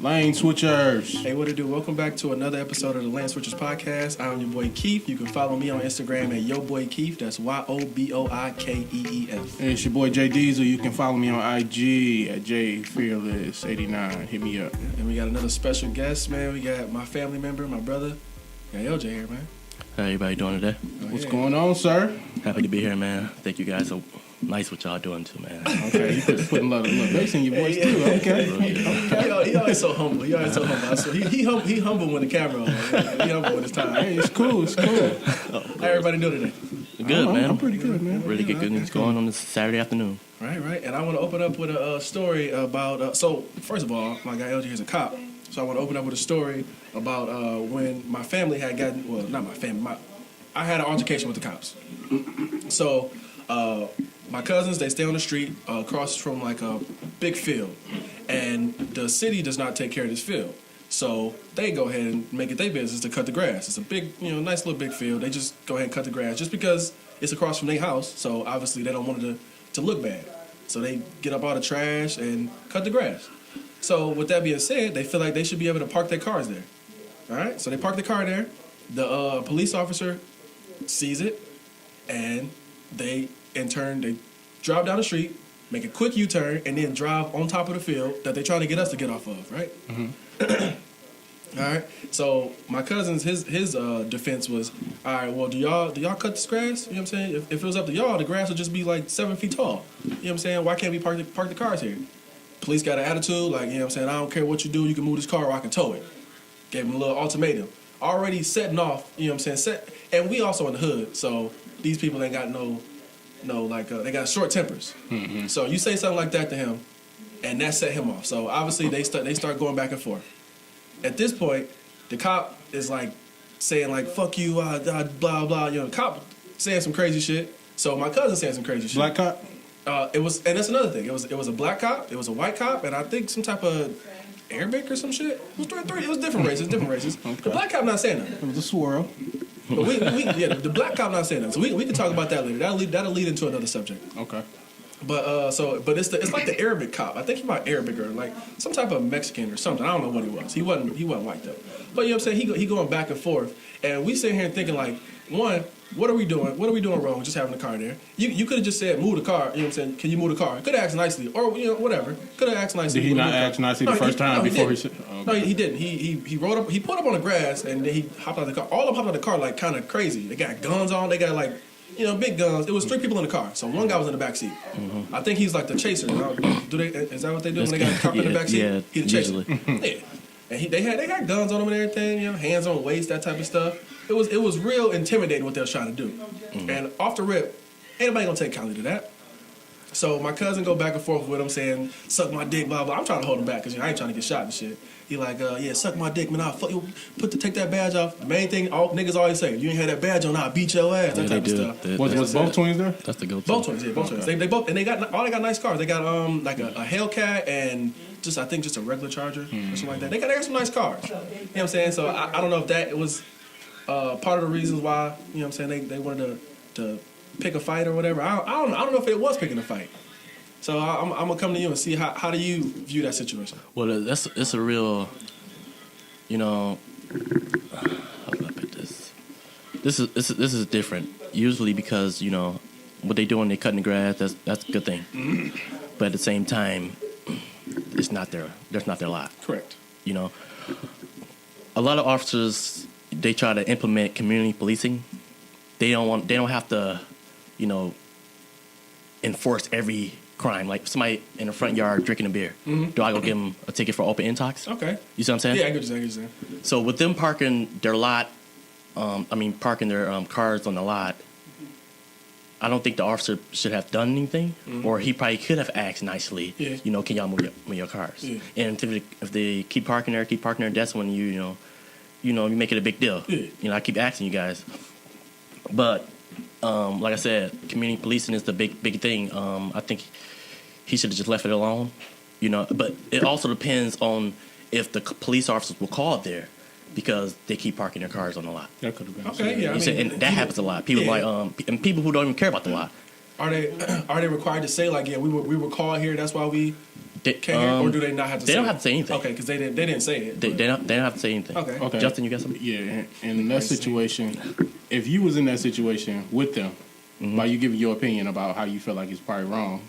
Lane Switchers. Hey, what it do? Welcome back to another episode of the Lane Switchers podcast. I'm your boy Keith. You can follow me on Instagram at YoBoyKeith. That's YoBoikeef. Hey, it's your boy Jay Diesel. You can follow me on IG at JFearless89. Hit me up. And we got another special guest, man. We got my family member, my brother. Got LJ here, man. How everybody doing today? What's going on, sir? Happy to be here, man. Thank you guys. So nice what y'all doing too, man. Okay, you putting a little bass in your voice too. Okay. He always so humble. So he humble when the camera on. He humble with his time. Hey, it's cool. How everybody doing today? Good, man. I'm pretty good, man. Really good news going on this Saturday afternoon. Right. And I want to open up with a story about. So first of all, my guy LJ is a cop. So I want to open up with a story about when my family had gotten. Well, not my family. I had an altercation with the cops. So. My cousins, they stay on the street across from like a big field, and the city does not take care of this field. So they go ahead and make it their business to cut the grass. It's a big, nice little big field. They just go ahead and cut the grass just because it's across from their house. So obviously they don't want it to look bad. So they get up all the trash and cut the grass. So with that being said, they feel like they should be able to park their cars there. All right, so they park the car there. The police officer sees it, and they drive down the street, make a quick U-turn, and then drive on top of the field that they're trying to get us to get off of, right? Mm-hmm. All right. So my cousin's his defense was, all right, well, do y'all cut this grass? You know what I'm saying? If it was up to y'all, the grass would just be like 7 feet tall. You know what I'm saying? Why can't we park the cars here? Police got an attitude, like, you know what I'm saying? I don't care what you do, you can move this car or I can tow it. Gave him a little ultimatum. Already setting off, you know what I'm saying? And we also in the hood, so these people ain't got they got short tempers. Mm-hmm. So you say something like that to him, and that set him off. So obviously they start going back and forth. At this point, the cop is like saying like "fuck you," blah blah. The cop saying some crazy shit. So my cousin saying some crazy shit. Black cop. It was, and that's another thing. It was a black cop. It was a white cop, and I think some type of Arabic or some shit. It was different races. Okay. The black cop not saying nothing. It was a swirl. But the black cop not saying that, so we can talk about that later. That'll lead into another subject. Okay. But it's like the Arabic cop. I think he about Arabic or like some type of Mexican or something. I don't know what he was. He wasn't white though. But you know what I'm saying? He going back and forth, and we sitting here thinking like, one, what are we doing? What are we doing wrong? Just having the car there. You could have just said move the car. You know what I'm saying? Can you move the car? Could have asked nicely, or whatever. Could have asked nicely. Did he not ask nicely the first time before he said? Oh, okay. No, he didn't. He rode up. He pulled up on the grass and then he hopped out of the car. All of them hopped out of the car like kind of crazy. They got guns on. They got like big guns. It was 3 people in the car. So one guy was in the back seat. Mm-hmm. I think he's like the chaser. Is that what they do when they got a cop in the back seat? Yeah, he's the chaser. Yeah. And they had guns on them and everything, hands on waist, that type of stuff. It was real intimidating what they was trying to do. Mm-hmm. And off the rip, ain't nobody gonna take county to that. So my cousin go back and forth with him saying, suck my dick, blah, blah. I'm trying to hold him back because I ain't trying to get shot and shit. He like, yeah, suck my dick, man. I'll fuck you. Take that badge off. The main thing all niggas always say, you ain't had that badge on, I'll beat your ass. That type of stuff. Was both twins there? That's the go-to. Both twins, yeah, both twins. They both, and they got nice cars. They got like a Hellcat and just a regular Charger or something like that. They got some nice cars. You know what I'm saying? So I don't know if that was part of the reasons why, you know what I'm saying, they wanted to pick a fight or whatever. I don't know if it was picking a fight. So I'm gonna come to you and see how do you view that situation? Well, it's a real, how do I put this? This is different. Usually because what they do when they cutting the grass, that's a good thing. Mm-hmm. But at the same time, it's not their lot. Correct. A lot of officers, they try to implement community policing. They don't have to, enforce every crime. Like somebody in the front yard drinking a beer. Mm-hmm. Do I go give them a ticket for open intox? Okay. You see what I'm saying? Yeah, I get what you're saying. So with them parking their lot, parking their cars on the lot, I don't think the officer should have done anything, or he probably could have asked nicely, can y'all move your cars? Yeah. And if they keep parking there, that's when you make it a big deal. Yeah. I keep asking you guys. But like I said, community policing is the big thing. I think he should have just left it alone, But it also depends on if the police officers were called there because they keep parking their cars on the lot. That could have been. Okay, yeah. And that happens a lot. People and people who don't even care about the lot. Are they required to say like, yeah, we were called here, that's why we can't hear, or do they not have to? They say don't it? have to say anything. Okay, because they didn't say it. They don't have to say anything. Okay. Justin, you got something? Yeah, and in that situation, if you was in that situation with them, by you giving your opinion about how you feel like it's probably wrong,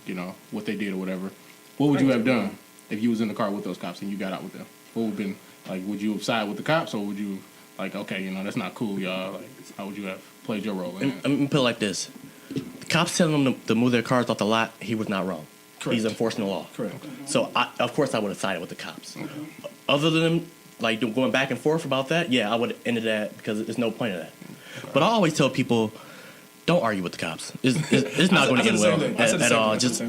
what they did or whatever, what would you have done if you was in the car with those cops and you got out with them? What would have been, like, would you have sided with the cops, or would you, like, okay, that's not cool, y'all? Like, how would you have played your role in Let me put it like this. The cops telling them to move their cars off the lot, he was not wrong. Correct. He's enforcing the law. Correct. So, of course, I would have sided with the cops. Other than, like, going back and forth about that, yeah, I would have ended that because there's no point of that. But I always tell people, don't argue with the cops. It's not going to end well at all. Just,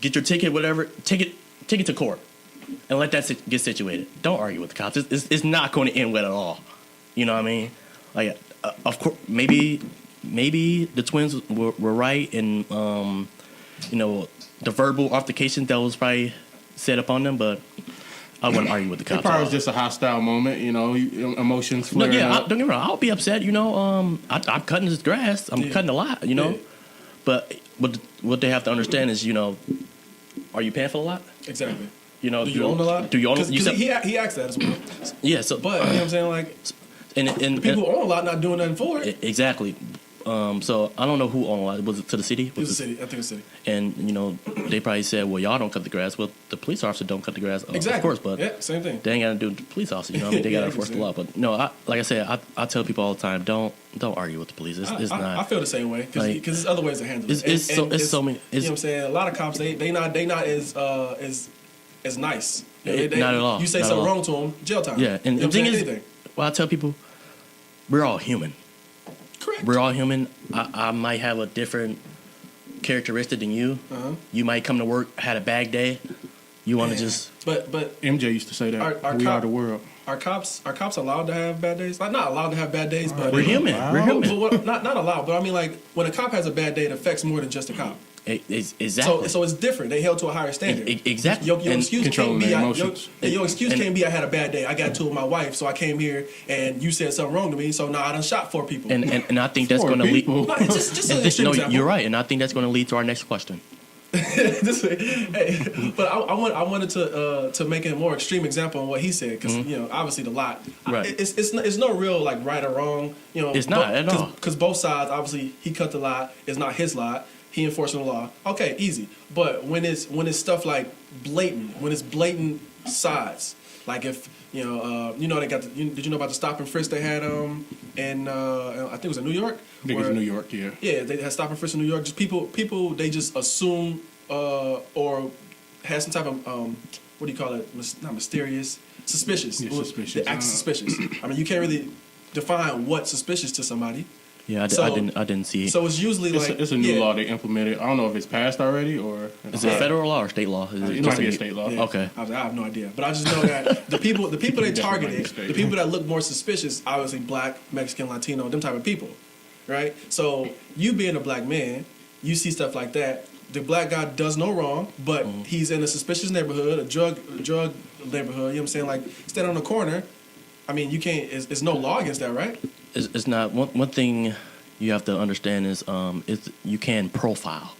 get your ticket, whatever, take it to court and let that get situated. Don't argue with the cops. It's not going to end well at all. You know what I mean? Like, of course, maybe the twins were right in, the verbal altercation that was probably set upon them, but I wouldn't argue with the cops. It probably was just a hostile moment, emotions flaring up. Don't get me wrong. I'll be upset. I'm cutting this grass. I'm cutting a lot. Yeah. But what they have to understand is, are you paying for the lot? Exactly. Do you own the lot? Do you own? He asked that as well. Yeah. So, but you know what I'm saying, like, and the people who own a lot not doing nothing for it. Exactly. So I don't know who owned a lot. Was it to the city? It was the city. I think it was the city. And they probably said, "Well, y'all don't cut the grass." Well, the police officer don't cut the grass. Exactly. Of course, but yeah, same thing. They ain't got to do with the police officer. They got to enforce the law. But no, like I said, I tell people all the time, don't argue with the police. It's not. I feel the same way because there's other ways to handle it. It's so many. You know what I'm saying? A lot of cops they not as nice. Not at all. You say not something wrong to them, jail time. Yeah, and the thing is, well, I tell people, we're all human. Correct. We're all human. I might have a different characteristic than you. Uh-huh. You might come to work, had a bad day. You want to just. But MJ used to say that. We are the world. Are cops allowed to have bad days? Like, not allowed to have bad days, but we're human. Wow. We're human. But not allowed. But I mean, like, when a cop has a bad day, it affects more than just a cop. Exactly. So it's different. They held to a higher standard. Exactly. Your excuse can't be your excuse can't be I had a bad day. I got to with my wife, so I came here and you said something wrong to me. So now I done shot 4 people. And I think that's going to lead. No, just an extreme example. You're right, and I think that's going to lead to our next question. But I wanted to make a more extreme example on what he said because obviously the lot. Right. It's no real like right or wrong. It's not at all because both sides obviously he cut the lot. It's not his lot. He enforcing the law. Okay, easy. But when it's stuff like blatant, when it's blatant sides, like if they got did you know about the stop and frisk they had in I think it was in New York. I think it was in New York, yeah. Yeah, they had stop and frisk in New York. Just people they just assume or had some type of what do you call it? Not mysterious, suspicious. Yeah, suspicious. They act suspicious. I mean, you can't really define what's suspicious to somebody. Yeah, I didn't see it. So it's usually it's a new law they implemented. I don't know if it's passed already or is it federal law or state law? It might be a state law. Yeah. Okay, I have no idea, but I just know that the people they targeted, the people that look more suspicious, obviously black, Mexican, Latino, them type of people, right? So you being a black man, you see stuff like that. The black guy does no wrong, but he's in a suspicious neighborhood, a drug neighborhood. You know what I'm saying? Like standing on the corner. I mean, you can't. It's no law against that, right? It's not. One thing you have to understand is you can profile.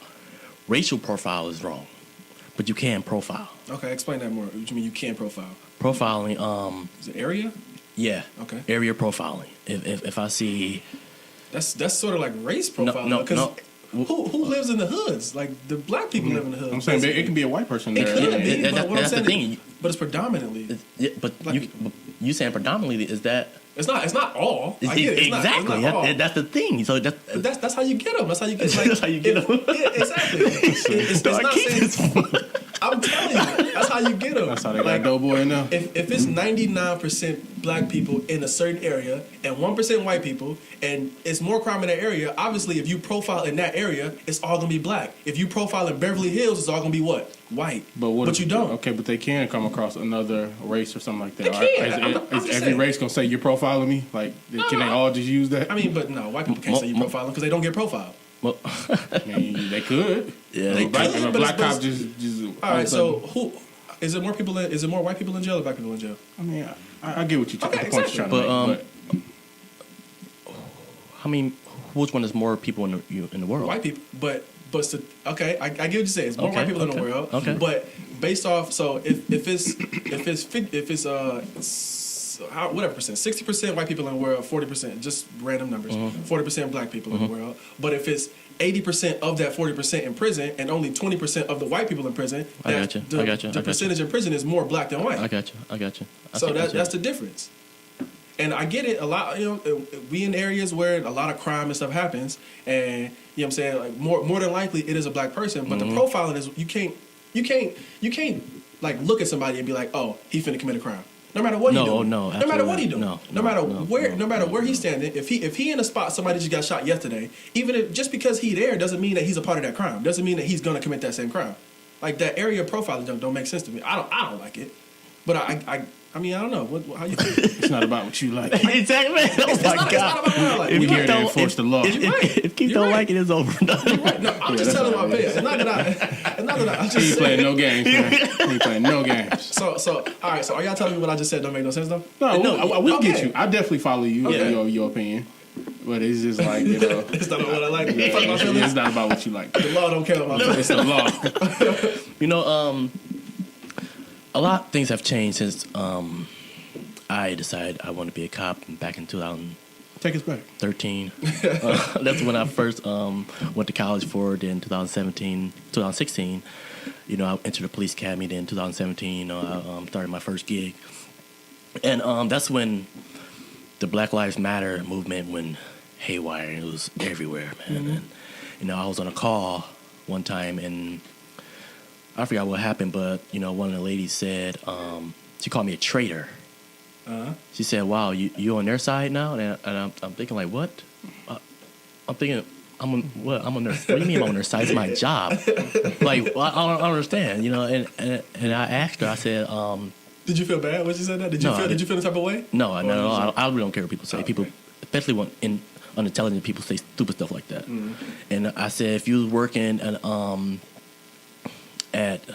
Racial profile is wrong, but you can profile. Okay, explain that more. What do you mean you can't profile? Profiling. Is it area? Yeah. Okay. Area profiling. If I see. That's sort of like race profiling. No. Who lives in the hoods? Like the black people live in the hoods. I'm saying it can be a white person there. It could be, but what I'm that's the saying thing. But it's predominantly. But you saying predominantly is that? It's not all. I get it. Exactly. Not all. That's the thing. So that's how you get them. That's how you get. Like, that's how you get them. Yeah, exactly. It's not saying. I'm telling you, that's how you get them. That's how they got Doughboy now. If it's 99% black people in a certain area and 1% white people, and it's more crime in that area, obviously if you profile in that area, it's all gonna be black. If you profile in Beverly Hills, it's all gonna be what? White. But you don't. Okay, but they can come across another race or something like that. They can. Is every race gonna say you're profiling me? Like, can they all just use that? I mean, but no, white people can't say you profiling because they don't get profiled. Well, I mean, they could. Yeah, They Black, could, a but black it's- cop just. All right, so who is it? More people? Is it more white people in jail or black people in jail? I mean, I get what you Okay, the point you're trying to make. I mean, which one is more people in the world? White people, but But okay, I get what you're saying. It's more white people in the world. Okay. But based off, so if it's whatever percent, 60% white people in the world, 40%, just random numbers, 40% black people in the world. But if it's 80% of that 40% in prison and only 20% of the white people in prison, the percentage in prison is more black than white. I got you. So that's the difference. And I get it a lot, we in areas where a lot of crime and stuff happens, and you know what I'm saying, like more than likely it is a black person, but the profiling is you can't like look at somebody and be like, oh, he finna commit a crime. No matter what he doing. No matter what he doing. No matter where he's standing, if he in a spot somebody just got shot yesterday, even if just because he there doesn't mean that he's a part of that crime. Doesn't mean that he's gonna commit that same crime. Like that area of profiling don't make sense to me. I don't like it. But I mean, I don't know. How you feel? It's not about what you like. Exactly. Oh my God. It's not about what I like. We here to enforce the law. If Keith don't like it, it's over. You're right. No, I'm just telling my opinion. It's not that I'm just He ain't playing no games, man. He ain't playing no games. So all right. So are y'all telling me what I just said don't make no sense though? No, we okay. get you. I definitely follow you. Okay. Your opinion. But it's just like, you know. It's not about what I like. It's not about what you like. The law don't care about my It's the law. A lot of things have changed since I decided I wanted to be a cop back in 2013. Take us back. That's when I first went to college for it in 2016. I entered the police academy. Then in 2017, I started my first gig. And that's when the Black Lives Matter movement went haywire. It was everywhere, man. And, I was on a call one time, and I forgot what happened, but, one of the ladies said, she called me a traitor. She said, wow, you on their side now? And I'm thinking, like, what? I'm thinking, I'm on their, what do you mean I'm on their side? It's my job. Like, I don't understand, and I asked her, I said, Did you feel bad when she said that? Did you feel the type of way? No, I really don't care what people say. Okay. People, especially when unintelligent people say stupid stuff like that. And I said, if you was working at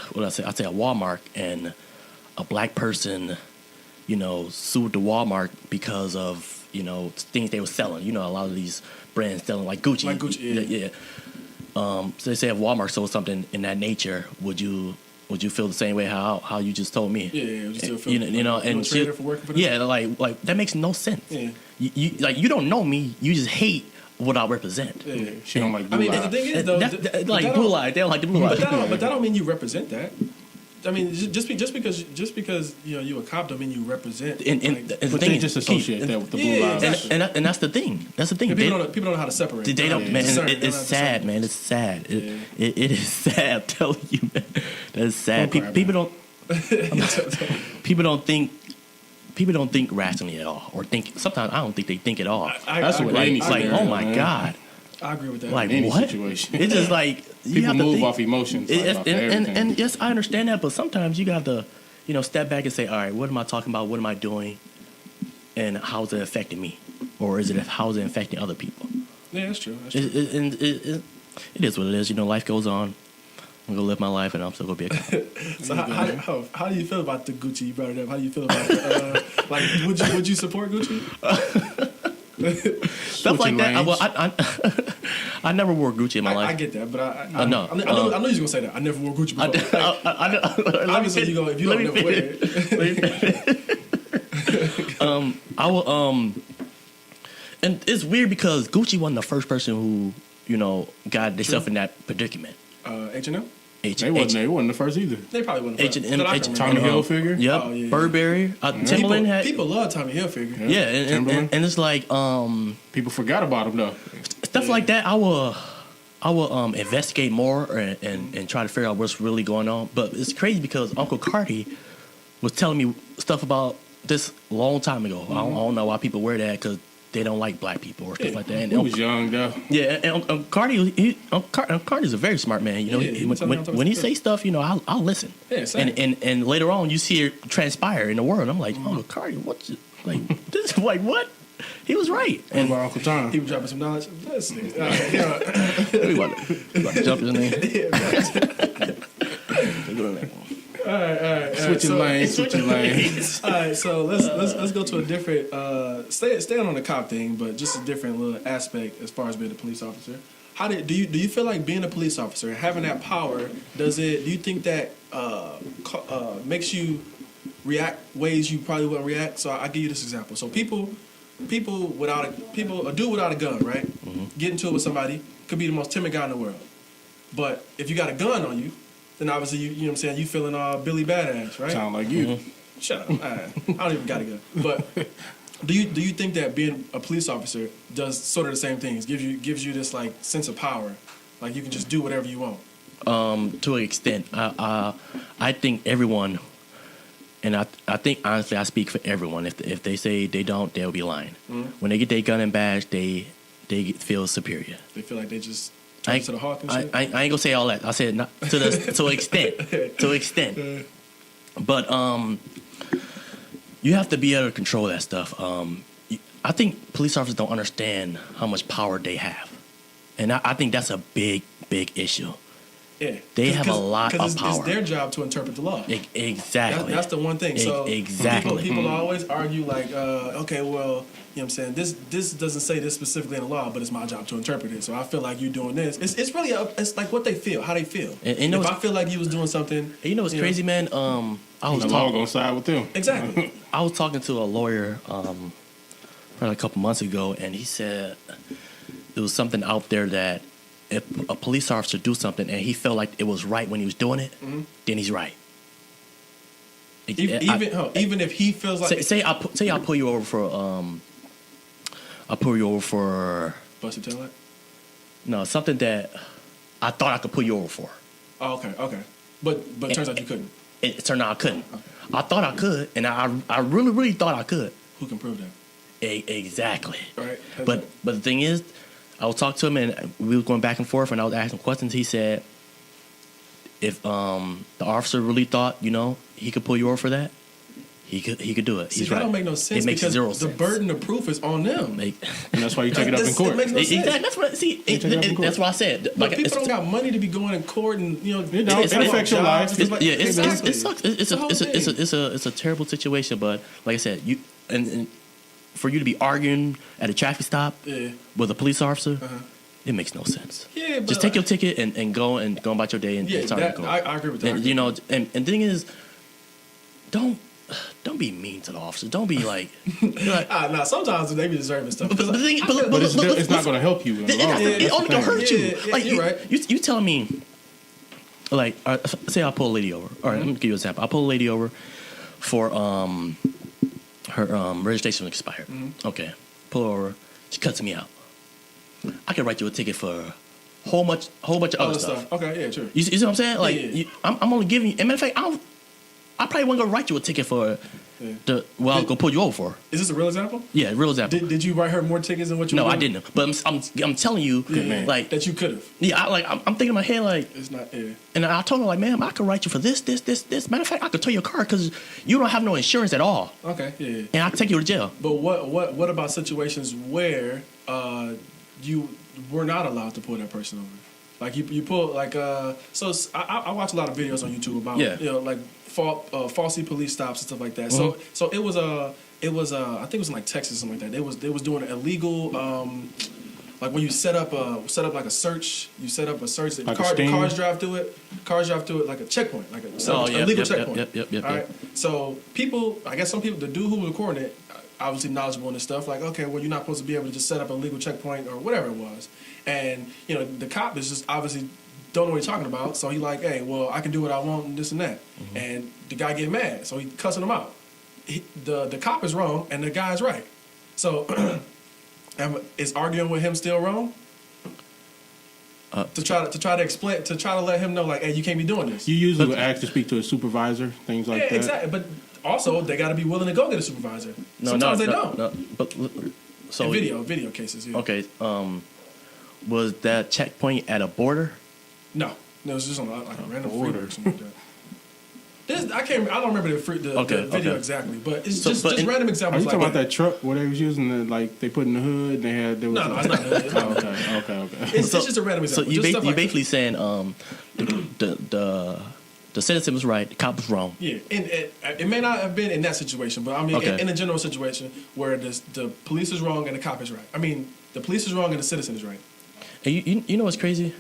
Walmart, and a black person, sued the Walmart because of, things they were selling. A lot of these brands selling like Gucci. Like Gucci, yeah. So they say if Walmart sold something in that nature, would you feel the same way how you just told me? Yeah, would you still feel and she, for working for them? Yeah, like that makes no sense. Yeah. You don't know me, you just hate what I represent. Yeah. She don't like blue eyes. The thing is though, like blue eyes, they don't like the blue eyes. But that don't mean you represent that. I mean, just because you a cop don't mean you represent. But they just associate that with the blue eyes. And that's the thing. That's the thing. People don't know how to separate. They don't, man. It's sad, man. It's sad. It is sad. I'm telling you, man. That's sad. People don't. People don't think rationally at all, or think. Sometimes I don't think they think at all. That's what any like. Oh my God. I agree with that. Like any what? situation. It's just like people move off emotions. And yes, I understand that, but sometimes you got to, step back and say, all right, what am I talking about? What am I doing? And how's it affecting me? Or how is it affecting other people? Yeah, that's true. It is what it is. Life goes on. I'm gonna live my life, and I'm still gonna be a cop. So how do you feel about the Gucci? You brought it up. How do you feel about would you support Gucci? Stuff like that. I never wore Gucci in my life. I get that, but I know you was gonna say that. I never wore Gucci before. Obviously, if you don't never wear it. I will. And it's weird because Gucci wasn't the first person who got themselves in that predicament. H&M. They wasn't the first either. They probably wasn't the first. Tommy Hilfiger. Yep. Oh, yeah. Burberry. Timberland had. People love Tommy Hilfiger. Yeah, and it's like people forgot about him though. Stuff like that. I will investigate more and try to figure out what's really going on. But it's crazy because Uncle Cardi was telling me stuff about this a long time ago. I don't know why people wear that because they don't like black people or stuff like that. And he was young though. Yeah, and Cardi's a very smart man. When he say stuff, I'll listen. Yeah, same. And later on, you see it transpire in the world. I'm like, oh, Cardi, what's it? Like this is like what? He was right. And about Uncle Tom, he was dropping some knowledge. We about to jump his name. All right. Switching lanes. All right, so let's go to a different. Stay on the cop thing, but just a different little aspect as far as being a police officer. do you feel like being a police officer and having that power, do you think that makes you react ways you probably wouldn't react? So I'll give you this example. So people a dude without a gun, right? Get into it with somebody, could be the most timid guy in the world. But if you got a gun on you, then obviously you know what I'm saying, you feeling Billy Badass, right? Sound like you. Shut up. I don't even got a gun. But do you think that being a police officer does sort of the same things? Gives you this like sense of power, like you can just do whatever you want? To an extent, I think everyone, and I think honestly, I speak for everyone. If they say they don't, they'll be lying. When they get their gun and badge, they feel superior. They feel like they just turn to the hawk and shit. I ain't gonna say all that. I said not to an extent. But you have to be able to control that stuff. I think police officers don't understand how much power they have, and I think that's a big issue. Yeah, they have a lot of power. It's their job to interpret the law. Exactly. That's the one thing. So exactly. People always argue like, okay, well, you know what I'm saying? This doesn't say this specifically in the law, but it's my job to interpret it. So I feel like you doing this. It's really it's like what they feel, how they feel. And if I feel like you was doing something, you know what's crazy, man? I was the law gonna side with them. Exactly. I was talking to a lawyer probably a couple months ago, and he said there was something out there that if a police officer do something and he felt like it was right when he was doing it, then he's right. Even if he feels like say I pull you over for busted taillight. No, something that I thought I could pull you over for. Oh, okay. But it turns out you couldn't. It turned out I couldn't. I thought I could, and I really thought I could. Who can prove that? Exactly. Right. But the thing is, I was talking to him, and we were going back and forth, and I was asking questions. He said, if the officer really thought, he could pull you over for that, he could do it. See, He's that right. don't make no sense. It makes because zero the sense. burden of proof is on them. And that's why you take it up in court. It makes no sense. Exactly. That's what. See, that's what I said. But people don't got money to be going in court, and it affects your life. It sucks. It's a terrible situation. But like I said, you and for you to be arguing at a traffic stop with a police officer, it makes no sense. Yeah, but just take your ticket and go about your day and start to go. I agree with that. And the thing is, don't be mean to the officer. Don't be like. Nah, sometimes they be deserving stuff. But it's not going to help you. It only can hurt you. Like you're right. You tell me, like, say I pull a lady over. All right, let me give you an example. I pull a lady over for her registration expired. Okay, pull her over. She cuts me out. I can write you a ticket for a whole bunch of other stuff. Okay, yeah, sure. You see what I'm saying? Like, I'm only giving you. And matter of fact, I probably wasn't gonna write you a ticket for I was gonna pull you over for. Is this a real example? Yeah, real example. Did you write her more tickets than what you? No, were I didn't. But I'm telling you, like that you could have. Yeah, I'm thinking in my head like it's not. Yeah. And I told her like, ma'am, I could write you for this. Matter of fact, I could tow your car because you don't have no insurance at all. Okay, yeah. And I can take you to jail. But what about situations where you were not allowed to pull that person over? Like you pull like so I watch a lot of videos on YouTube about like falsy police stops and stuff like that. So it was I think it was in like Texas or something like that. They was doing an illegal like when you set up like a search, you set up a search that like cars drive through it like a checkpoint, like a legal checkpoint. Yep. All right. So I guess some people, the dude who was recording it, obviously knowledgeable in this stuff, like, okay, well, you're not supposed to be able to just set up a legal checkpoint or whatever it was. And, the cop is just obviously don't know what he's talking about. So he's like, hey, well, I can do what I want and this and that. And the guy get mad. So he cussing him out. The cop is wrong and the guy's right. So is arguing with him still wrong? To try to explain, to try to let him know, like, hey, you can't be doing this. You usually would ask to speak to a supervisor, things like that. Exactly. But also, they got to be willing to go get a supervisor. Sometimes they don't. No, but so in video cases. Yeah. Okay. Was that checkpoint at a border? No, it was just on like a random border or something like that. I don't remember the video exactly, but it's just random examples. Are you talking about that truck where they was using they put in the hood and they was no, it's not the hood. Okay. It's just a random example. So you're basically saying the citizen was right, the cop was wrong. Yeah, and it may not have been in that situation, but I mean, in a general situation where the police is wrong and the cop is right. I mean, the police is wrong and the citizen is right. And you know what's crazy?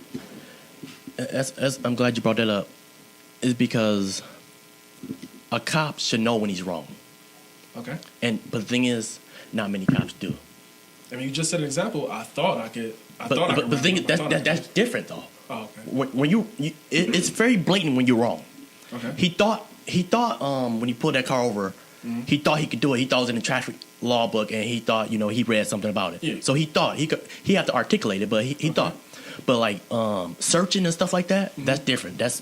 As I'm glad you brought that up. Is because a cop should know when he's wrong. Okay. But the thing is, not many cops do. I mean, you just said an example. I thought I could. But the thing is, that's different though. Oh, okay. When it's very blatant when you're wrong. Okay. He thought when he pulled that car over, he thought he could do it. He thought it was in the traffic law book, and he thought he read something about it. Yeah. So he thought he had to articulate it, but he thought. But like searching and stuff like that, that's different. That's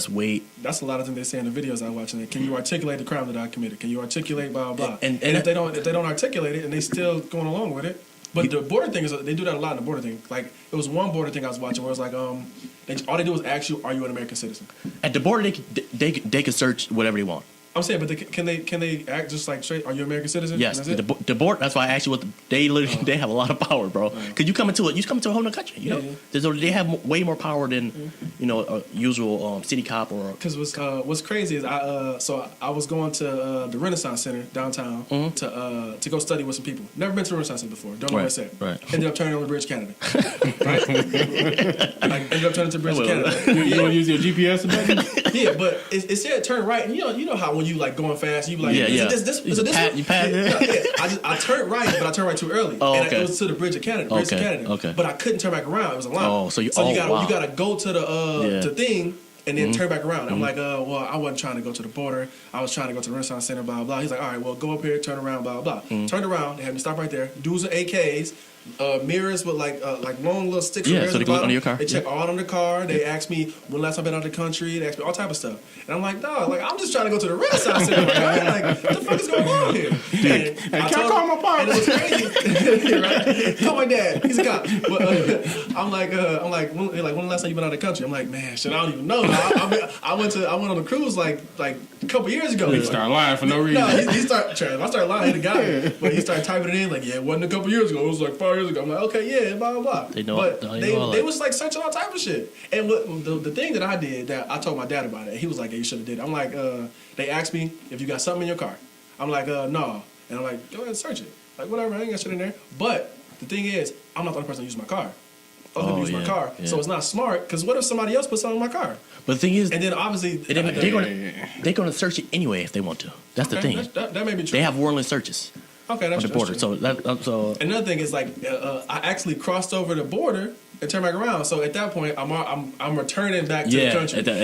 way. That's a lot of things they say in the videos I watch. And can you articulate the crime that I committed? Can you articulate blah blah blah? And if they don't articulate it and they still going along with it. But the border thing is they do that a lot in the border thing. Like it was one border thing I was watching where it was like all they do is ask you, are you an American citizen? At the border, they can search whatever they want. I'm saying, but can they act just like straight? Are you an American citizen? Yes, the board. That's why I asked you they have a lot of power, bro. Because you come into a whole new country. You know, they have way more power than a usual city cop or. Because what's crazy is I was going to the Renaissance Center downtown to go study with some people. Never been to the Renaissance Center before. Don't know what it's at. Right. Ended up turning on the Bridge Canada. Ended up turning to Bridge Canada. You want to use your GPS ability? Yeah, but it said turn right, and you know how when you like going fast, you be like, yeah. Is this one? You pass it? I turned right, but I turned right too early. Oh, and okay. it was to the Bridge of Canada. Okay. But I couldn't turn back around. It was a line. Oh, you gotta go to the thing and then turn back around. I'm like, well, I wasn't trying to go to the border. I was trying to go to the Renaissance Center, blah, blah. He's like, all right, well, go up here, turn around, blah, blah. Turned around. They had me stop right there. Dudes with AKs. Mirrors with like long little sticks. Yeah, mirrors so they go under your car. They check all on the car. They ask me when last I've been out of the country. They ask me all type of stuff, and I'm like, dog, like I'm just trying to go to the Renaissance Center. Right? Like, what the fuck is going on here? Hey, can I call my father? And it was crazy. Right? Call my dad. He's a cop. But I'm like, when the last time you been out of the country? I'm like, man, shit, I don't even know. I went on a cruise like a couple years ago. He started lying for no reason. No, I started lying. The guy, but he started typing it in like, yeah, it wasn't a couple years ago. It was like 5 years ago. I'm like, okay, yeah, blah blah blah. They know, but they was like searching all type of shit. And the thing that I did, that I told my dad about it. He was like, yeah, you should have did it. I'm like, they asked me if you got something in your car. I'm like, no. And I'm like, go ahead and search it. Like whatever, I ain't got shit in there. But the thing is, I'm not the only person that use my car. Other people use my car, so it's not smart. Because what if somebody else puts something in my car? But the thing is, and then obviously they're gonna search it anyway if they want to. That's the thing. That may be true. They have warrantless searches. Okay, that's on the border. True. So another thing is like I actually crossed over the border and turned back around. So at that point, I'm returning back to the country. But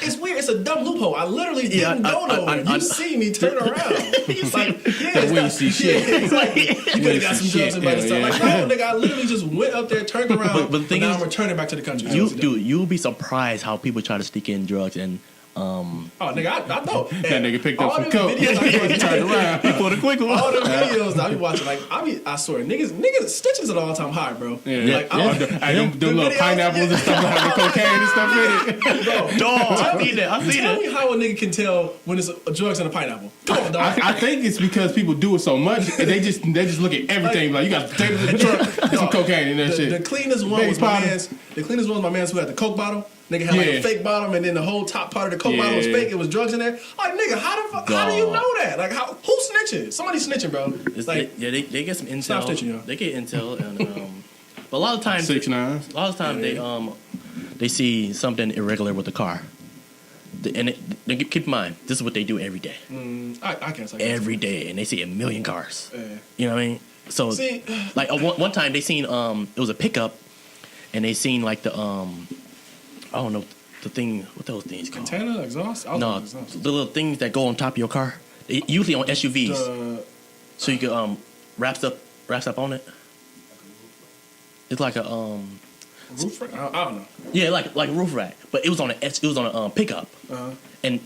it's weird. It's a dumb loophole. I literally didn't go nowhere. You see me turn around. It's like we see shit. It's like you could have got some drugs and stuff. Like no, nigga, I literally just went up there, turned around, but now I'm returning back to the country. You'll be surprised how people try to sneak in drugs and. Oh, nigga, I know. That nigga picked up some coke. Turned around. He pulled a quick one. All the videos I be watching, like, I swear, niggas stitches at all time high, bro. Yeah. Like, them little pineapples and stuff having cocaine and stuff in it. Dog, I seen that. Tell me how a nigga can tell when it's drugs in a pineapple. Come on, dog. I think it's because people do it so much, and they just look at everything like you got potatoes in the truck, some cocaine in that shit. The cleanest one was my man's. The cleanest one was my man's who had the Coke bottle. Nigga had like a fake bottom, and then the whole top part of the Coke bottle was fake. It was drugs in there. Like, nigga, how do you know that? Like, who snitching? Somebody snitching, bro. It's like, they get some intel. Stop snitching, yo. They get intel, and but a lot of times, 6ix9ine. A lot of times they see something irregular with the car, and they keep in mind this is what they do every day. I guess every day, and they see a million cars. Yeah. You know what I mean? So, see, like one time they seen it was a pickup, and they seen like the I don't know the thing. What those things called? Antenna, exhaust? No, exhaust. the little things that go on top of your car. Usually on SUVs. So you can wraps up on it. It's like a roof rack? I don't know. Yeah, like a roof rack, but it was on a pickup. And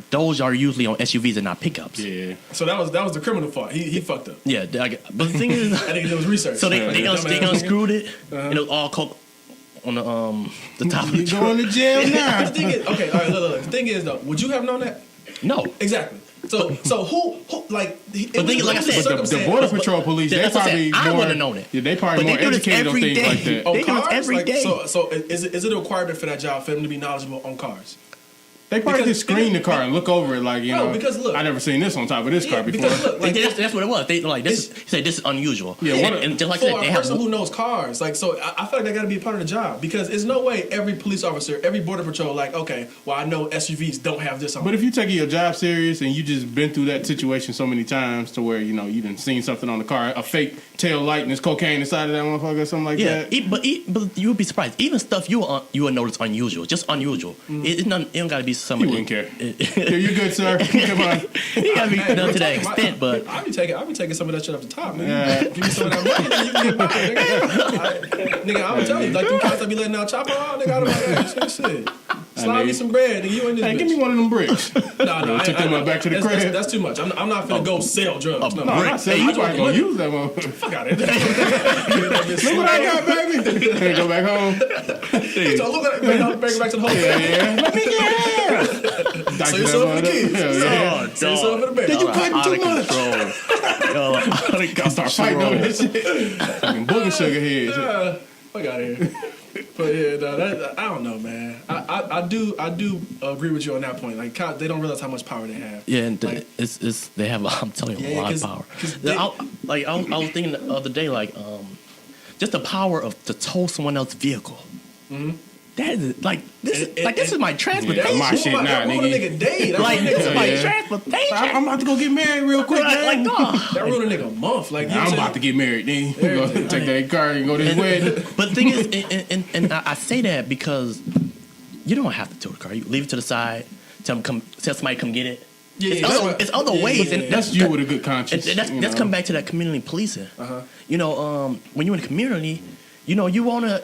those are usually on SUVs and not pickups. Yeah. So that was the criminal part. He fucked up. Yeah, but the thing is, I think it was research. So they unscrewed it, and it was all coke on the top of the You truck. going to jail now? The thing is, okay, all right, look. The thing is, though, would you have known that? No. Exactly. So who like? But like I said, the border patrol police, they probably I more. wouldn't have known it. Yeah, they probably more educated on things like that. They do it every day. So is it a requirement for that job for them to be knowledgeable on cars? They probably Because- just screen the car and look over it like, you No, know. because look- I never seen this on top of this car before. Because look, like that's what it was. They like this. He said this is unusual. Yeah, and just like for I said, a they have person who knows cars, like, so I feel like that got to be a part of the job, because there's no way every police officer, every border patrol, like, okay, well, I know SUVs don't have this on. But if you're taking your job serious and you just been through that situation so many times to where, you know, you done seen something on the car, a fake tail light and there's cocaine inside of that motherfucker or something like that. But you would be surprised. Even stuff you would notice unusual, just unusual. It don't got to be You somebody. wouldn't care. Yeah, you're good, sir. Come on. It got to be Hey, done we're to that talking extent, but I'll be taking some of that shit off the top, nigga. Yeah. Give me some of that money, nigga, you can get by, nigga. I'm gonna tell you, like, them cops that be letting out chopper on, nigga, out of my ass, shit. Slide me some bread, nigga, you in this Hey, bitch. give me one of them bricks. No, Took them back to the crib. That's too much. I'm not finna go sell drugs. No, I'm not saying you probably gonna use that motherfucker. Fuck out of here. Look what I got, baby. Hey, go back home. So look at it, man, bring it back to the hotel. Yeah. Let me get Save yourself for the kids. Hell yeah. Save yourself for the bed. Did you cut out too of much? control. Yo, out of Gotta start fighting over this shit. Fucking booger sugar heads. Fuck out of here. But yeah, no, I don't know, man. I do agree with you on that point. Like, they don't realize how much power they have. Yeah, and Like- it's they have. I'm telling you, a Yeah, lot of 'cause- power. 'cause they- I was thinking the other day, like, just the power of to tow someone else's vehicle. That is like this. This is my transportation. Yeah, my shit now, That ruined a nigga. nigga day. That Like ruined a this is nigga- my Yeah. transportation. I'm about to go get married real quick, like, man. dog. that ruined a nigga month. Like, you know I'm what about to get married. Then you go take that car and go to his wedding. But the thing is, and I say that because you don't have to tow the car. You leave it to the side. Tell somebody come get it. Yeah, It's other ways, and That's you with a good conscience. And that's come back to that community policing. Uh-huh. You know, when you're in a community, you know, you wanna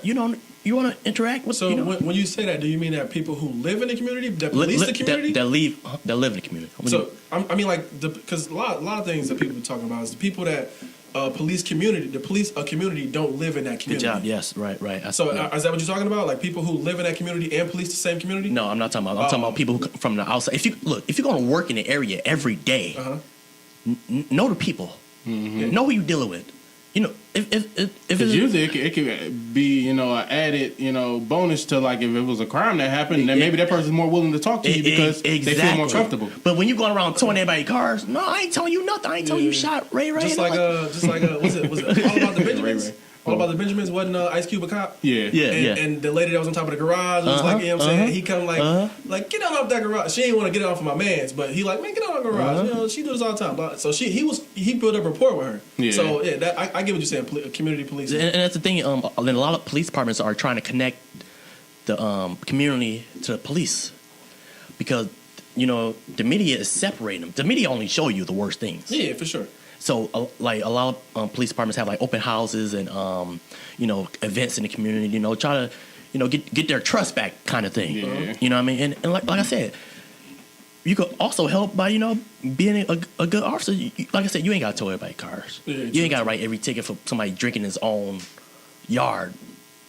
interact with. So you know, when you say that, do you mean that people who live in the community, that police the community? that live in the community. So I mean, like, because a lot of things that people are talking about is the people that police community, the police a community don't live in that good community. job. Yes, right. So Yeah. is that what you're talking about? Like, people who live in that community and police the same community? No, I'm not talking about. I'm talking about people who come from the outside. If you're going to work in the area every day, know the people, know who you're dealing with. You know, if Because it's usually it could be, you know, an added, you know, bonus to, like, if it was a crime that happened, then maybe that person's more willing to talk to you because they feel more comfortable. But when you going around towing everybody's cars, no, I ain't telling you nothing. I ain't telling you shot Ray. Just like was it All About the Benjamins? Ray. All About the Benjamins wasn't Ice Cube a cop? Yeah. And the lady that was on top of the garage was like, you know what I'm saying? He come like get on off that garage. She ain't want to get it off of my man's, but he like, man, get on the garage. You know, she do this all the time. But, so he built up rapport with her. Yeah. So yeah, I get what you're saying. Community policing. And that's the thing. And a lot of police departments are trying to connect the community to the police because you know the media is separating them. The media only show you the worst things. Yeah, for sure. So like a lot of police departments have like open houses and you know events in the community. You know, try to you know get their trust back kind of thing. Yeah. You know what I mean? And like I said. You could also help by, you know, being a good officer. Like I said, you ain't got to tow everybody's cars. Yeah, you ain't got to write every ticket for somebody drinking his own yard.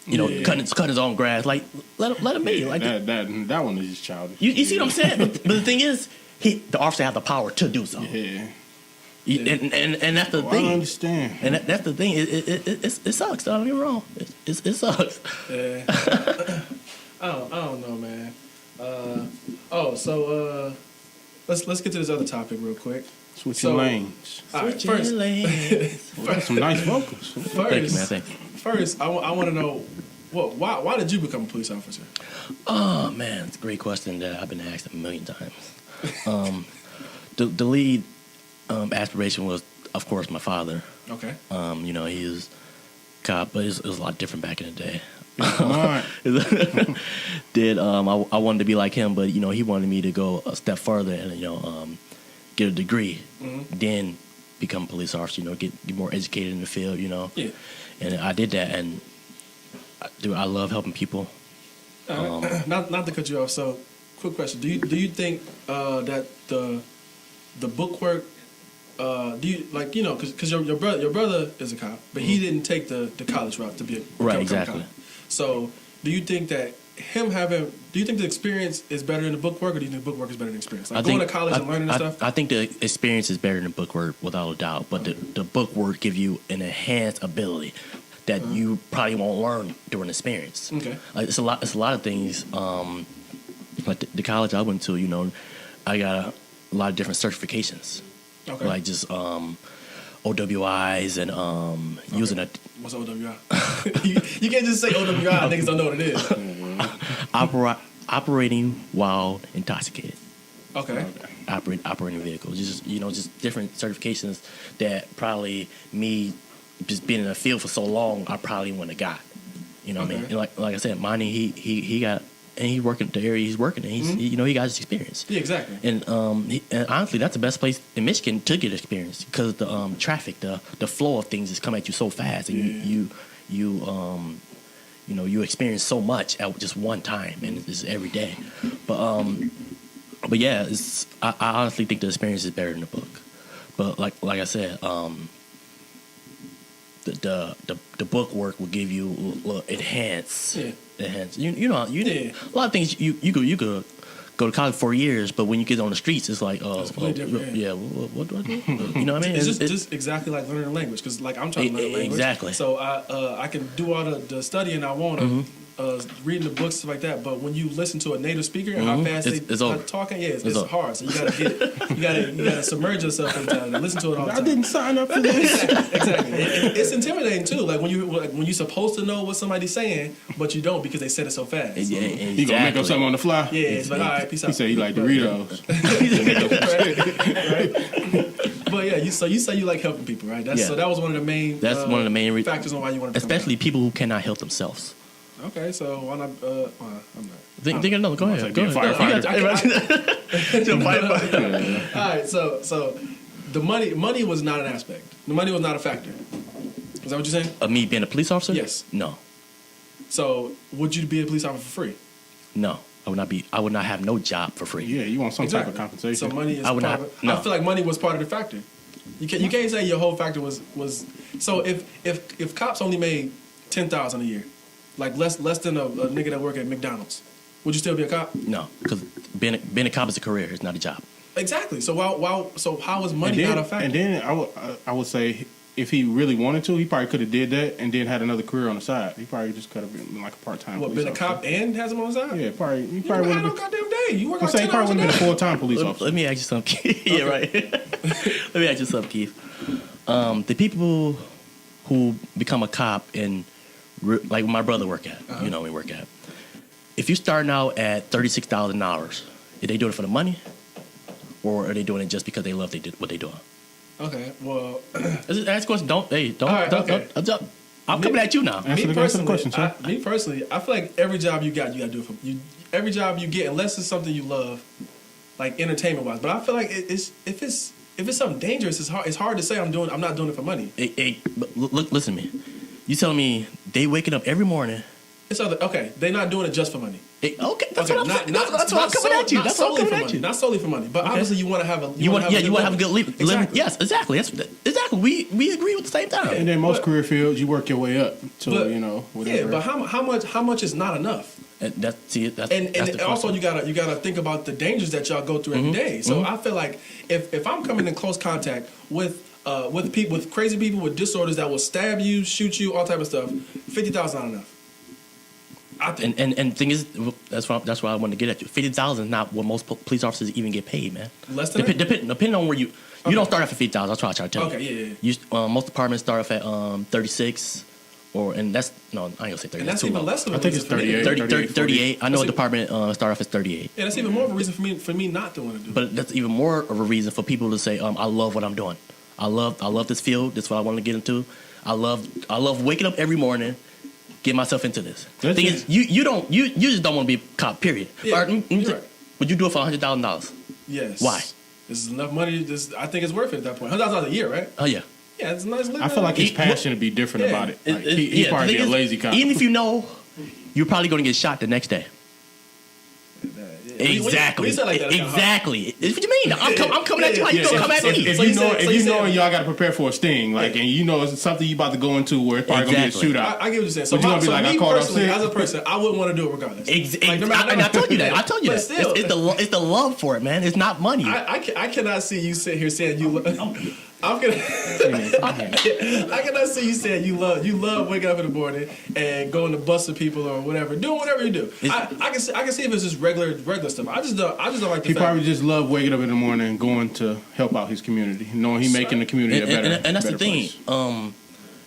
You know, cutting his own grass. Like, let him be. Like that one is just childish. you see what I'm saying? But the thing is, the officer has the power to do so. Yeah. And that's the I thing. don't understand. And that's the thing. It sucks. Don't get me wrong. It sucks. Yeah. I don't know, man. Let's get to this other topic real quick. Switching lanes. All right, Switching lanes. Well, that's some nice vocals. Thank you, man. Thank you. First, I want to know why did you become a police officer? Oh man, it's a great question that I've been asked a million times. The lead aspiration was, of course, my father. Okay. You know, he was cop, but it was a lot different back in the day. Come on. I wanted to be like him, but you know, he wanted me to go a step further and you know, get a degree, then become a police officer. You know, get more educated in the field. You know, Yeah. And I did that, and I love helping people. Not to cut you off. So, quick question: Do you think that the book work? Do you like because your brother is a cop, but he didn't take the college route to become a exactly. cop. So, do you think that do you think the experience is better than the book work, or do you think the book work is better than experience? Like going to college and learning and stuff. I think the experience is better than book work without a doubt, but the book work give you an enhanced ability that you probably won't learn during experience. Okay. Like it's a lot of things like the college I went to, you know, I got a lot of different certifications, Okay. like just OWIs and using a What's OWI? you can't just say OWI. Niggas don't know what it is. operating while intoxicated. Okay. Operating vehicles, just you know, just different certifications that probably me just being in the field for so long, I probably wouldn't have got. You know what I mean? And like I said, Monty, he got, and he working the area he's working, and he got his experience. Yeah, exactly. And and honestly, that's the best place in Michigan to get experience because the traffic, the flow of things is coming at you so fast, and you know, you experience so much at just one time, and it's every day. But yeah, I honestly think the experience is better than the book. But like I said, the book work will give you enhance. You know, a lot of things you could go to college for years, but when you get on the streets, it's like, what do I do? You know what I mean? It's just exactly like learning a language, because like I'm trying to learn a language. Exactly. So I can do all the studying I want, reading the books, stuff like that. But when you listen to a native speaker and how fast they're talking, it's hard. So you gotta get it. You gotta submerge yourself into it and listen to it all the time. I didn't sign up for this. Exactly. It's intimidating too. Like when you're supposed to know what somebody's saying, but you don't because they said it so fast. Yeah, You gonna make up something on the fly? Yeah, it's like, all right, peace out. He said he like Doritos. Right? But yeah, you say you like helping people, right? So that was one of the main. That's one of the main factors on why you want to. Especially people who cannot help themselves. Okay, so why not? I'm not. Think another. Go ahead. Go ahead. Firefighter. All right, so the money was not an aspect. The money was not a factor. Is that what you're saying? Me being a police officer? Yes. No. So would you be a police officer for free? No. I would not have no job for free. Yeah, you want some type of compensation. So money is I would part not- of it. no. I feel like money was part of the factor. You can't say your whole factor was. So if cops only made $10,000 a year, like less than a nigga that work at McDonald's, would you still be a cop? No, because being a cop is a career. It's not a job. Exactly. So so how is money not a factor? And then I would say if he really wanted to, he probably could have did that and then had another career on the side. He probably just could have been like a part-time police been a officer. cop and has him on the side? Yeah, probably. He You probably don't would have have no been. goddamn day. You work I'm like saying he 10 hours probably a would have been a day. full-time police officer. Let me ask you something, Keith. Yeah, right. Let me ask you something, Keith. The people who become a cop and like my brother work at, you know, we work at. If you're starting out at $36 an hour, are they doing it for the money, or are they doing it just because they love what they doing? Okay, well, Ask question. Don't. All right, okay. I'm coming at you now. Answer the question, sir. Me personally, I feel like every job you gotta do it for you. Every job you get, unless it's something you love, like entertainment wise. But I feel like if it's something dangerous, it's hard to say I'm not doing it for money. But look, listen to me. You telling me they waking up every morning? They're not doing it just for money. That's what I'm saying. That's what I'm coming at you. Not That's what I'm solely for coming at money. you. Not solely for money, but obviously you want to have a You want to have a good living. Exactly. Yes, exactly. Exactly. We agree with the same time. And then most career fields, you work your way up to whatever. Yeah, but how much is not enough? And that's And the also question. you gotta think about the dangers that y'all go through every day. So I feel like if I'm coming in close contact with people, with crazy people with disorders that will stab you, shoot you, all type of stuff, $50,000 not enough. I think. And the thing is, that's why I wanted to get at you. $50,000 is not what most police officers even get paid, man. Less than that? Depending on where you don't start off at $50,000. That's what I try to tell you. Okay, yeah. Most departments start off at 36, and that's no, I ain't gonna say 30. And that's too even low. less of a I think reason it's for me. 38. 38. I know a department start off at 38. Yeah, that's even more of a reason for me not to want to do it. But that's even more of a reason for people to say, I love what I'm doing. I love this field. That's what I want to get into. I love waking up every morning, get myself into this. The thing is, you just don't want to be a cop. Period. Yeah, you're right. Would you do it for $100,000? Yes. Why? This is enough money. I think it's worth it at that point. $100,000 a year, right? Oh yeah. Yeah, it's a nice living. I feel like his passion would be different about it. Like, he the probably thing be a is, lazy cop. Even if you know, you're probably going to get shot the next day. Exactly. When you say it like that, it's kinda hard. Exactly. That's what you mean. I'm coming at you. How you Yeah, gonna come at me? If So you you know, said- if so you you know, said- and y'all got to prepare for a sting, like, and you know it's something you about to go into where it's probably Exactly. gonna be a shootout. I get what you're saying. So, But you gonna be so like, me I called off personally, sick? as a person, I wouldn't want to do it regardless. And I told you that. I told you But that. still, It's the love for it, man. It's not money. I cannot see you sit here saying you. I'm gonna. I cannot see you saying you love waking up in the morning and going to busting people or whatever, doing whatever you do. I can see if it's just regular stuff. I just don't like the He fact. probably just loved waking up in the morning and going to help out his community, knowing he making the community a better. And that's better the thing. place.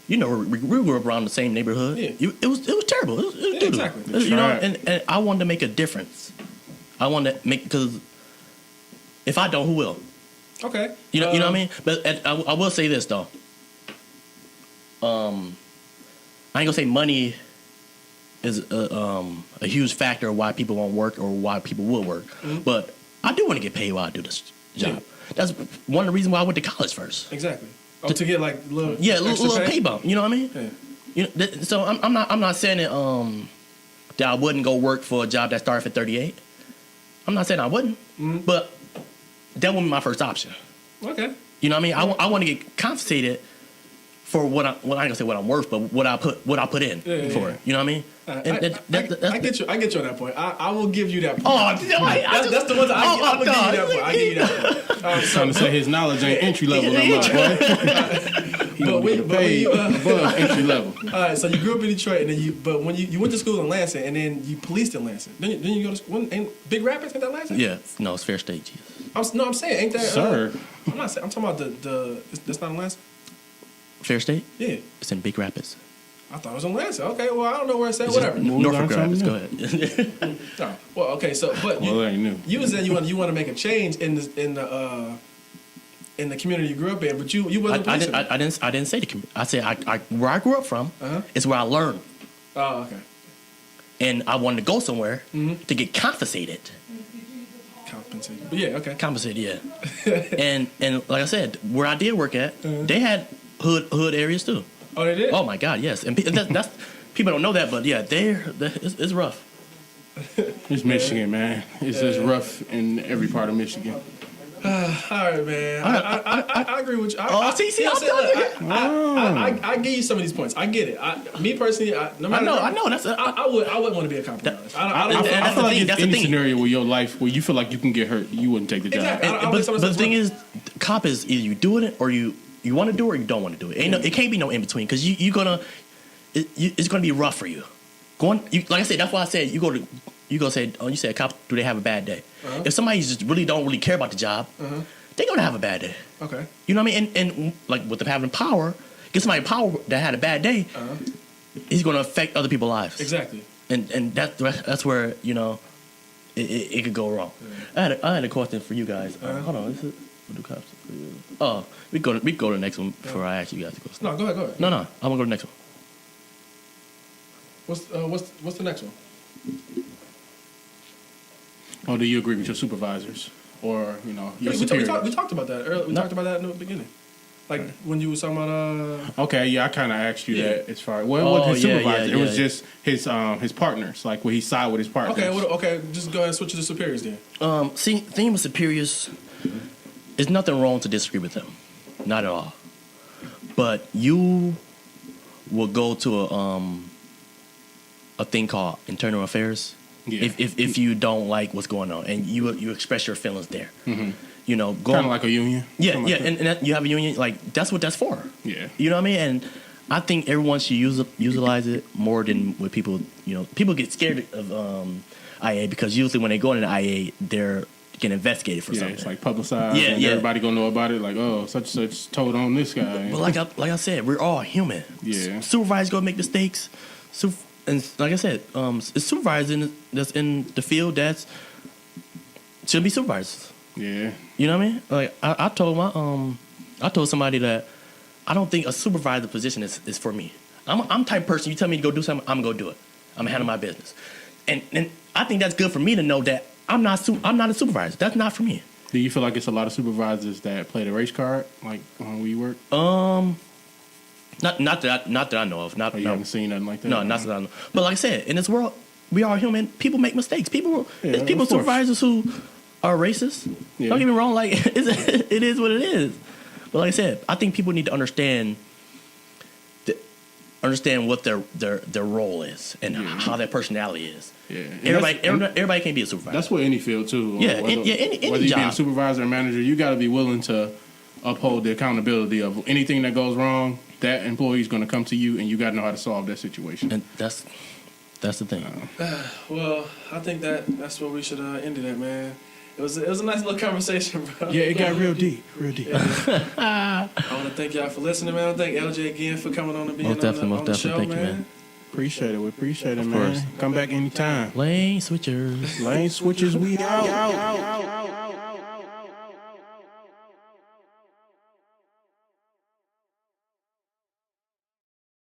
You know, we grew up around the same neighborhood. Yeah. It was terrible. It was doo-doo. Exactly. That's You know, right. and I wanted to make a difference. I wanted to make, because if I don't, who will? Okay. You know what I mean? But I will say this though. I ain't gonna say money is a huge factor of why people won't work or why people will work. Mm-hmm. But I do want to get paid while I do this job. Yeah. That's one of the reasons why I went to college first. Exactly. Oh, to get like little little pay bump. You know what I mean? Yeah. You know, so I'm not saying that I wouldn't go work for a job that started for 38. I'm not saying I wouldn't, but that wouldn't be my first option. Okay. You know what I mean? I want to get compensated for what I ain't gonna say what I'm worth, but what I put in for it. You know what I mean? I get you. I get you on that point. I will give you that point. Oh, that's the one. I will give you that point. I give you that point. Trying to say his knowledge ain't entry level no more, boy. He But get paid above entry level. All right, so you grew up in Detroit, and then but when you went to school in Lansing, and then you policed in Lansing. Then you go to school in Big Rapids, ain't that Lansing? Yeah, no, it's Fair State. Jesus. I'm saying, ain't that? Sir. I'm not saying. I'm talking about that's not in Lansing. Fair State? Yeah, It's in Big Rapids. I thought it was in Lansing. Okay, well I don't know where it's at. Whatever. Norfolk Rapids. Go Something ahead. No. Well, okay, so but Well, that ain't new. you was saying you want to make a change in the community you grew up in, but you wasn't. I policing. didn't say the community. I said I where I grew up from is where I learned, Oh, okay. and I wanted to go somewhere to get compensated. Compensated. But yeah, okay. Compensated, yeah. and like I said, where I did work at, they had hood areas too. Oh, they did. Oh my God, yes. And that's people don't know that, but yeah, it's rough. It's Michigan, man. It's just rough in every part of Michigan. All right, man. I agree with you. See, you know I'm what I'm saying? I give you some of these points. I get it. Me personally, no matter. I know. That's I wouldn't want to be a compromise. I I don't. feel like that's it's the any thing. scenario where your life where you feel like you can get hurt, you wouldn't take the job. Exactly. I don't but think the thing is, is, cop is either you doing it or you want to do it or you don't want to do it. It can't be no in between because it's gonna be rough for you. Like I said, that's why I said you go say, oh, you said cop, do they have a bad day? If somebody just don't really care about the job, they're gonna have a bad day. Okay. You know what I mean? And like with them having power, get somebody power that had a bad day, he's gonna affect other people's lives. Exactly. And that's where it could go wrong. Yeah. I had a question for you guys. Hold on, what do cops? Oh, we go to the next one before I ask you guys a question. No, go ahead. No, I'm gonna go to the next one. What's the next one? Oh, do you agree with your supervisors or your We superiors? talked about that earlier. We talked about that in the beginning. Like when you was talking about Okay, yeah, I kind of asked you Yeah. that as far. Well, it wasn't his yeah, supervisor. yeah, It was yeah. just his partners, like where he side with his partners. okay, just go ahead and switch to the superiors then. See, thing with superiors, there's nothing wrong to disagree with them, not at all. But you will go to a thing called internal affairs. Yeah. If you don't like what's going on and you express your feelings there, Kind of like a union. yeah, Something like that. and that, you have a union, like that's what that's for. Yeah. You know what I mean? And I think everyone should utilize it more than what people. People get scared of IA because usually when they go into the IA, they're getting investigated for Yeah, something. it's like publicized. Yeah, and yeah. Everybody gonna know about it. Like, oh, such and such told on this guy. But like I said, we're all human. Yeah. Supervisors gonna make mistakes. And like I said, it's supervisors that's in the field that's should be supervisors. Yeah. You know what I mean? Like I told somebody that I don't think a supervisor position is for me. I'm the type of person, you tell me to go do something, I'm gonna go do it. I'm gonna handle my business. And I think that's good for me to know that I'm not a supervisor. That's not for me. Do you feel like it's a lot of supervisors that play the race card, like where you work? Not that I know of. Or you haven't seen nothing like that? No, not that I know. But like I said, in this world, we are human. People make mistakes. There's of people course. supervisors who are racist. Yeah. Don't get me wrong. Like it is what it is. But like I said, I think people need to understand what their role is and how their personality is. Yeah. And Everybody can't be a supervisor. That's what any field too. Yeah, Whether any you be a job. supervisor or manager, you got to be willing to uphold the accountability of anything that goes wrong. That employee is going to come to you, and you got to know how to solve that situation. And that's the thing. Well, I think that's where we should end it at, man. It was a nice little conversation, bro. Yeah, it got real deep, real deep. I want to thank y'all for listening, man. I thank LJ again for coming on and being Most definitely, on the show, thank man. you, man. Appreciate it. We appreciate it, Of man. course. Come back anytime. Lane switchers. Lane switches, we out.